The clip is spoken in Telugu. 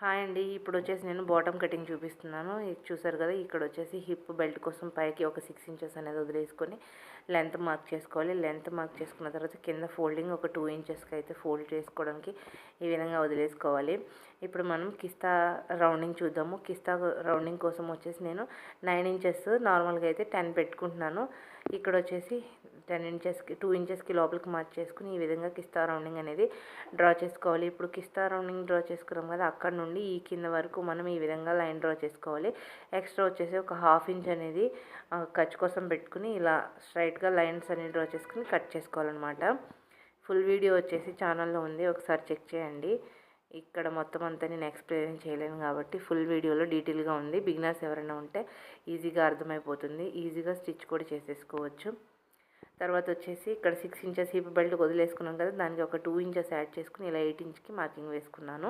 హాయ్ అండి. ఇప్పుడు వచ్చేసి నేను బాటమ్ కటింగ్ చూపిస్తున్నాను. ఇది చూసారు కదా, ఇక్కడ వచ్చేసి హిప్ బెల్ట్ కోసం పైకి ఒక 6 ఇంచెస్ అనేది వదిలేసుకొని లెంత్ మార్క్ చేసుకోవాలి. లెంత్ మార్క్ చేసుకున్న తర్వాత కింద ఫోల్డింగ్ ఒక 2 ఇంచెస్కి అయితే ఫోల్డ్ చేసుకోవడానికి ఈ విధంగా వదిలేసుకోవాలి. ఇప్పుడు మనం కిస్తా రౌండింగ్ చూద్దాము. కిస్తా రౌండింగ్ కోసం వచ్చేసి నేను 9 ఇంచెస్, నార్మల్గా అయితే 10 పెట్టుకుంటున్నాను. ఇక్కడ వచ్చేసి 10 ఇంచెస్కి 2 ఇంచెస్కి లోపలికి మార్క్ చేసుకుని ఈ విధంగా కిస్తా రౌండింగ్ అనేది డ్రా చేసుకోవాలి. ఇప్పుడు కిస్తా రౌండింగ్ డ్రా చేసుకున్నాం కదా, అక్కడ నుండి ఈ కింద వరకు మనం ఈ విధంగా లైన్ డ్రా చేసుకోవాలి. ఎక్స్ట్రా వచ్చేసి ఒక 1/2 ఇంచ్ అనేది ఖర్చు కోసం పెట్టుకుని ఇలా స్ట్రైట్గా లైన్స్ అనేది డ్రా చేసుకుని కట్ చేసుకోవాలన్నమాట. ఫుల్ వీడియో వచ్చేసి ఛానల్లో ఉంది, ఒకసారి చెక్ చేయండి. ఇక్కడ మొత్తం అంతా నేను ఎక్స్ప్లెయిన్ చేయలేను కాబట్టి ఫుల్ వీడియోలో డీటెయిల్గా ఉంది. బిగినర్స్ ఎవరైనా ఉంటే ఈజీగా అర్థమైపోతుంది, ఈజీగా స్టిచ్ కూడా చేసేసుకోవచ్చు. తర్వాత వచ్చేసి ఇక్కడ 6 ఇంచెస్ హిప్ బెల్ట్ వదిలేసుకున్నాం కదా, దానికి ఒక 2 ఇంచెస్ యాడ్ చేసుకుని ఇలా 8 ఇంచ్కి మార్కింగ్ వేసుకున్నాను.